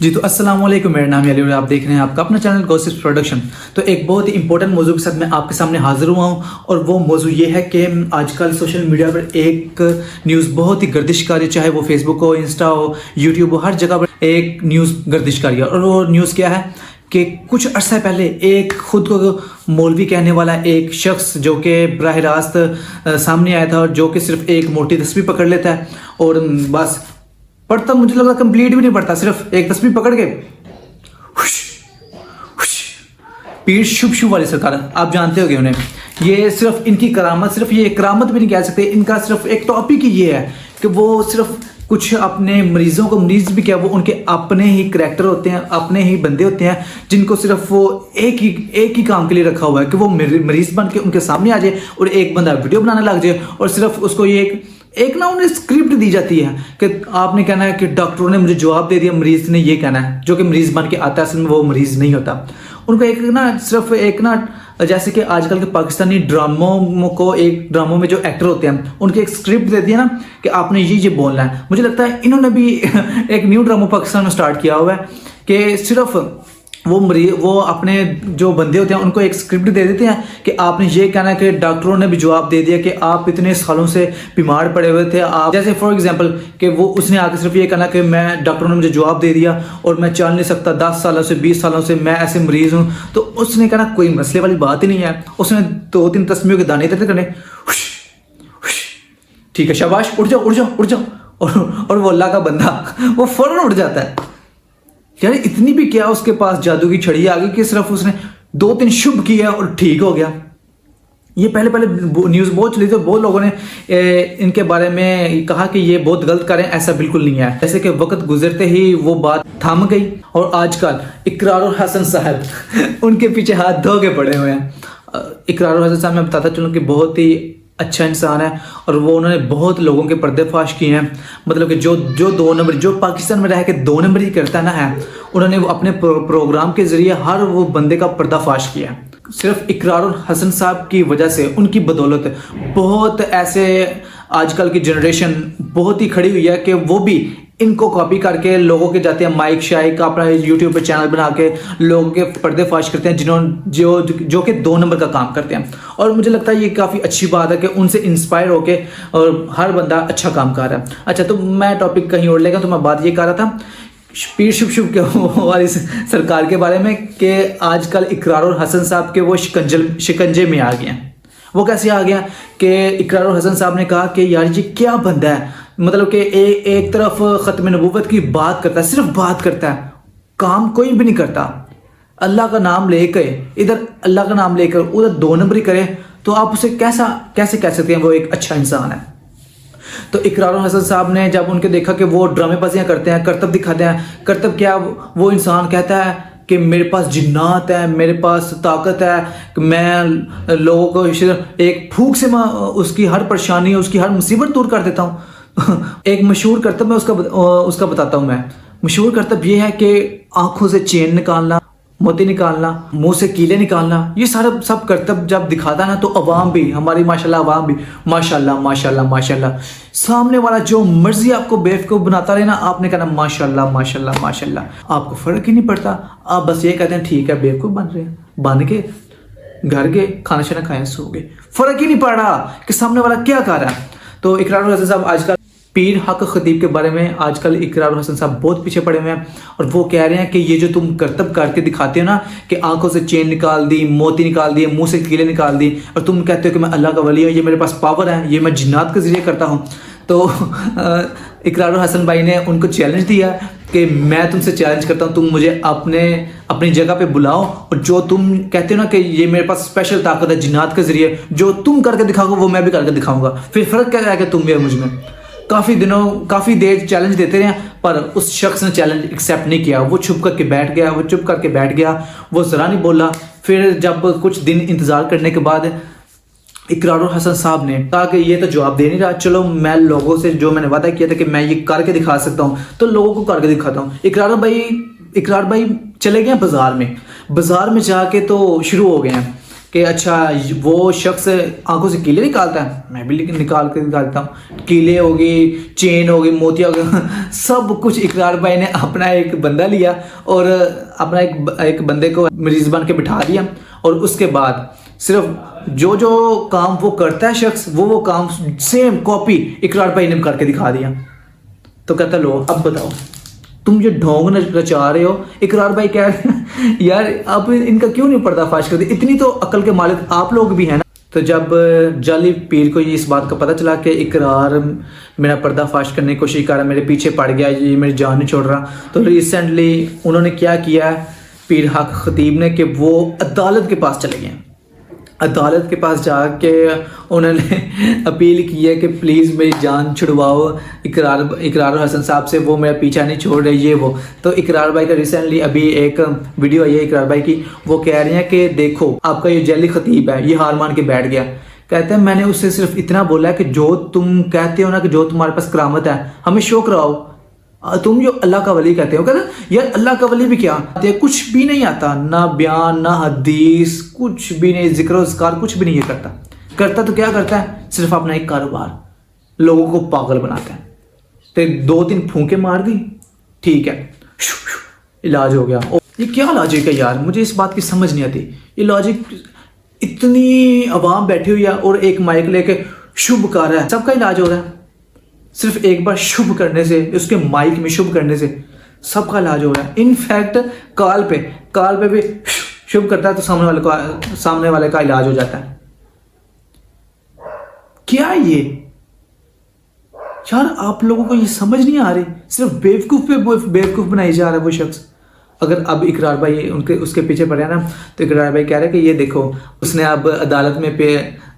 जी तो अस्सलाम वालेकुम, मेरा नाम है अली और आप देख रहे हैं आपका अपना चैनल गॉसिप्स प्रोडक्शन। तो एक बहुत ही इंपॉर्टेंट मौजू के साथ मैं आपके सामने हाजिर हुआ हूँ और वो मौजू ये है कि आजकल सोशल मीडिया पर एक न्यूज़ बहुत ही गर्दिश कर रही है, चाहे वो फेसबुक हो, इंस्टा हो, यूट्यूब हो, हर जगह पर एक न्यूज़ गर्दिश कर रही है। और वो न्यूज़ क्या है कि कुछ अर्सा पहले एक खुद को मौलवी कहने वाला एक शख्स जो कि बराह रास्त सामने आया था और जो कि सिर्फ एक मोटी तस्वीर पकड़ लेता है और बस पढ़ता, मुझे लगा कंप्लीट भी नहीं पढ़ता, सिर्फ एक तस्वीर पकड़ के हुश, हुश, पीर शुभ शुभ वाली सरकार, आप जानते होंगे उन्हें। ये सिर्फ इनकी करामत, सिर्फ ये करामत भी नहीं कह सकते, इनका सिर्फ एक टॉपिक ही ये है कि वो सिर्फ कुछ अपने मरीजों को, मरीज भी क्या, वो उनके अपने ही करैक्टर होते हैं, अपने ही बंदे होते हैं जिनको सिर्फ वो एक ही काम के लिए रखा हुआ है कि वो मरीज बन के उनके सामने आ जाए और एक बंदा वीडियो बनाने लग जाए और सिर्फ उसको ये एक ना उन्हें स्क्रिप्ट दी जाती है कि आपने कहना है कि डॉक्टरों ने मुझे जवाब दे दिया, मरीज ने ये कहना है, जो कि मरीज बन के आता है, असल में वो मरीज नहीं होता। उनको एक ना सिर्फ एक ना, जैसे कि आजकल के पाकिस्तानी ड्रामों को, एक ड्रामों में जो एक्टर होते हैं उनकी एक स्क्रिप्ट दे दिया ना कि आपने ये बोलना है। मुझे लगता है इन्होंने भी एक न्यू ड्रामा पाकिस्तान में स्टार्ट किया हुआ है कि सिर्फ वो अपने जो बंदे होते हैं उनको एक स्क्रिप्ट दे देते हैं कि आपने ये कहना है कि डॉक्टरों ने भी जवाब दे दिया कि आप इतने सालों से बीमार पड़े हुए थे, आप जैसे फॉर एग्जांपल कि वो उसने आके सिर्फ ये कहना कि मैं, डॉक्टरों ने मुझे जवाब दे दिया और मैं चल नहीं सकता, 10 सालों से 20 सालों से मैं ऐसे मरीज हूँ। तो उसने कहना कोई मसले वाली बात ही नहीं है, उसने 2-3 तस्वीरों के दाने देते करने, ठीक है शाबाश, उठ जाओ उठ जाओ उठ जाओ, और वो अल्लाह का बंदा वो फौरन उठ जाता है। यार इतनी भी क्या उसके पास जादू की छड़ी आ गई कि सिर्फ उसने 2-3 शुभ किया और ठीक हो गया। ये पहले न्यूज़ बहुत चली थी, बहुत लोगों ने इनके बारे में कहा कि ये बहुत गलत करें, ऐसा बिल्कुल नहीं है। जैसे कि वक्त गुजरते ही वो बात थम गई और आजकल इकरार और हसन साहब उनके पीछे हाथ धो के पड़े हुए हैं। इकरार और हसन साहब मैं बताता चलूँ कि बहुत ही अच्छा इंसान है और वो उन्होंने बहुत लोगों के पर्देफाश किए हैं। मतलब कि जो 2 नंबर, जो पाकिस्तान में रह के 2 नंबर ही करता ना है, उन्होंने वो अपने प्रोग्राम के जरिए हर वो बंदे का पर्दाफाश किया। सिर्फ इकरार और हसन साहब की वजह से, उनकी बदौलत बहुत ऐसे आजकल की जनरेशन बहुत ही खड़ी हुई है कि वो भी इनको कॉपी करके लोगों के जाते हैं माइक शाइक का अपना यूट्यूब पे चैनल बना के लोगों के पर्देफाश करते हैं जो कि 2 नंबर का काम करते हैं। और मुझे लगता है ये काफ़ी अच्छी बात है कि उनसे इंस्पायर होके और हर बंदा अच्छा काम कर रहा है। अच्छा, तो मैं टॉपिक कहीं और लेगा, तो मैं बात ये कर रहा था पीर शुभ शुभ के वाली सरकार के बारे में कि आजकल इकरार और हसन साहब के वो शिकंजे में आ गए हैं। वो कैसे आ गया कि इकरार और हसन साहब ने कहा कि यार ये क्या बंदा है, मतलब कि एक तरफ ख़त्म नबूवत की बात करता है, सिर्फ बात करता है, काम कोई भी नहीं करता। अल्लाह का नाम लेकर, इधर अल्लाह का नाम लेकर उधर 2 नंबरी करे, तो आप उसे कैसे कह सकते हैं वो एक अच्छा इंसान है। तो इकरार और हसन साहब ने जब उनके देखा कि वो ड्रामेबाजियाँ करते हैं, करतब दिखाते हैं, करतब क्या, वो इंसान कहता है कि मेरे पास जिन्नात है, मेरे पास ताकत है, कि मैं लोगों को एक फूंक से मैं उसकी हर परेशानी, उसकी हर मुसीबत दूर कर देता हूँ। एक मशहूर करतब मैं उसका बताता हूँ। मैं मशहूर करतब ये है कि आंखों से चैन निकालना, मोती निकालना, मुंह से कीले निकालना, ये सारा सब करतब जब दिखाता ना तो अवाम भी, हमारी माशाल्लाह अवाम भी माशाल्लाह माशाल्लाह माशाल्लाह, सामने वाला जो मर्जी आपको बेवकूफ़ बनाता रहे ना, आपने कहना माशाल्लाह माशाल्लाह माशाल्लाह, आपको फ़र्क ही नहीं पड़ता। आप बस ये कहते हैं ठीक है बेवकूफ़ बन रहे हैं, बन के घर गए, खाना शाना खाए, सो गए, फ़र्क ही नहीं पड़ रहा कि सामने वाला क्या कर रहा है। तो इकरार और हसन साहब आजकल पीर हक खतीब के बारे में आजकल इकरार और हसन साहब बहुत पीछे पड़े हुए हैं और वो कह रहे हैं कि ये जो तुम करतब करके दिखाते हो ना कि आंखों से चेन निकाल दी, मोती निकाल दिए, मुंह से कीले निकाल दी, और तुम कहते हो कि मैं अल्लाह का वली हूँ, ये मेरे पास पावर है, ये मैं जिन्नात के जरिए करता हूँ। तो इकरार और हसन भाई ने उनको चैलेंज दिया कि मैं तुमसे चैलेंज करता हूँ, तुम मुझे अपनी जगह पे बुलाओ और जो तुम कहते हो ना कि ये मेरे पास स्पेशल ताकत है जिन्नात के जरिए, जो तुम करके दिखाओगे वो मैं भी करके दिखाऊंगा, फिर फ़र्क क्या रहेगा तुम भी मुझ में। काफ़ी देर चैलेंज देते रहे, पर उस शख्स ने चैलेंज एक्सेप्ट नहीं किया। वो चुप करके बैठ गया, वो ज़रा नहीं बोला। फिर जब कुछ दिन इंतज़ार करने के बाद इकरार और हसन साहब ने कहा कि ये तो जवाब दे नहीं रहा, चलो मैं लोगों से जो मैंने वादा किया था कि मैं ये करके दिखा सकता हूँ तो लोगों को करके दिखाता हूँ। इकरार भाई चले गए बाज़ार में जाके तो शुरू हो गए हैं کہ اچھا وہ شخص آنکھوں سے کیلے نکالتا ہے، میں بھی لیکن نکال کے نکالتا ہوں، کیلے ہوگی، چین ہوگی، موتیا ہوگی، سب کچھ اقرار بھائی نے اپنا ایک بندہ لیا اور اپنا ایک بندے کو مریض بن کے بٹھا دیا، اور اس کے بعد صرف جو جو کام وہ کرتا ہے شخص وہ کام سیم کاپی اقرار بھائی نے کر کے دکھا دیا. تو کہتا لو اب بتاؤ تم یہ ڈھونگ رچا رہے ہو. اقرار بھائی کہہ رہے ہیں یار آپ ان کا کیوں نہیں پردہ فاش کرتے، اتنی تو عقل کے مالک آپ لوگ بھی ہیں نا. تو جب جعلی پیر کو یہ اس بات کا پتہ چلا کہ اقرار میرا پردہ فاش کرنے کی کوشش کر رہا ہے، میرے پیچھے پڑ گیا، یہ میری جان نہیں چھوڑ رہا، تو ریسنٹلی انہوں نے کیا کیا ہے پیر حق خطیب نے کہ وہ عدالت کے پاس چلے گئے. عدالت کے پاس جا کے انہوں نے اپیل کی ہے کہ پلیز میری جان چھڑواؤ اقرار حسن صاحب سے، وہ میرا پیچھا نہیں چھوڑ رہے یہ وہ. تو اقرار بھائی کا ریسنٹلی ابھی ایک ویڈیو آئی ہے اقرار بھائی کی، وہ کہہ رہے ہیں کہ دیکھو آپ کا یہ جعلی خطیب ہے، یہ ہار مان کے بیٹھ گیا. کہتے ہیں میں نے اس سے صرف اتنا بولا ہے کہ جو تم کہتے ہو نا کہ جو تمہارے پاس کرامت ہے ہمیں شو کراؤ، تم جو اللہ کا ولی کہتے ہو. کہتے ہیں یار اللہ کا ولی بھی کیا کچھ بھی نہیں آتا، نہ بیان نہ حدیث کچھ بھی نہیں، ذکر و اذکار کچھ بھی نہیں یہ کرتا تو کیا کرتا ہے صرف اپنا ایک کاروبار، لوگوں کو پاگل بناتا ہے. تو 2-3 پھونکے مار دی ٹھیک ہے علاج ہو گیا. یہ کیا لاجک ہے یار، مجھے اس بات کی سمجھ نہیں آتی. یہ لاجک اتنی عوام بیٹھی ہوئی ہے اور ایک مائک لے کے شبھ کر رہا ہے، سب کا علاج ہو رہا ہے. صرف ایک بار شبھ کرنے سے، اس کے مائک میں شبھ کرنے سے سب کا علاج ہو رہا ہے. انفیکٹ کال پہ بھی شبھ کرتا ہے تو سامنے والے کا علاج ہو جاتا ہے. کیا یہ یار آپ لوگوں کو یہ سمجھ نہیں آ رہی، صرف بیوقوف پہ بیوقوف بنائی جا رہا ہے وہ شخص. اگر اب اقرار بھائی اس کے پیچھے پڑے نا تو اقرار بھائی کہہ رہے ہیں کہ یہ دیکھو اس نے اب عدالت میں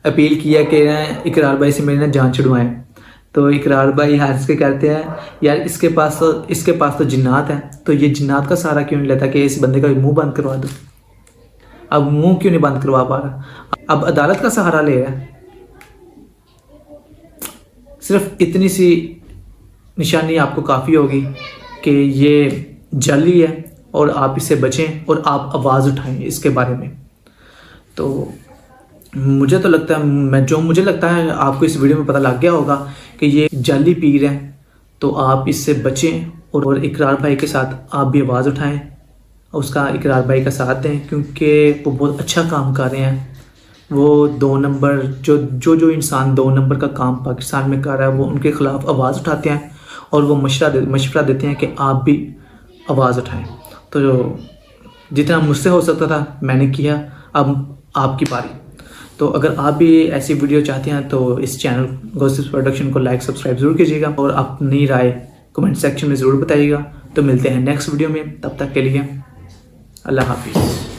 اپیل کیا کہ اقرار بھائی سے میری نا جان چھڑوائیں. تو اقرار بھائی ہنس کے کہتے ہیں یار اس کے پاس تو جنات ہیں، تو یہ جنات کا سہارا کیوں نہیں لیتا کہ اس بندے کا منہ بند کروا دو. اب منہ کیوں نہیں بند کروا پا رہا، اب عدالت کا سہارا لے رہا ہے. صرف اتنی سی نشانی آپ کو کافی ہوگی کہ یہ جعلی ہے اور آپ اس سے بچیں اور آپ آواز اٹھائیں اس کے بارے میں. تو مجھے تو لگتا ہے مجھے لگتا ہے آپ کو اس ویڈیو میں پتہ لگ گیا ہوگا کہ یہ جعلی پیر ہے. تو آپ اس سے بچیں اور اقرار بھائی کے ساتھ آپ بھی آواز اٹھائیں، اس کا اقرار بھائی کا ساتھ دیں، کیونکہ وہ بہت اچھا کام کر رہے ہیں. وہ 2 نمبر جو انسان 2 نمبر کا کام پاکستان میں کر رہا ہے وہ ان کے خلاف آواز اٹھاتے ہیں اور وہ مشورہ دیتے ہیں کہ آپ بھی آواز اٹھائیں. تو جتنا مجھ سے ہو سکتا تھا میں نے کیا، اب آپ کی باری. تو اگر آپ بھی ایسی ویڈیو چاہتے ہیں تو اس چینل گوسپس پروڈکشن کو لائک سبسکرائب ضرور کیجیے گا اور اپنی رائے کمنٹ سیکشن میں ضرور بتائیے گا. تو ملتے ہیں نیکسٹ ویڈیو میں، تب تک کے لیے اللہ حافظ.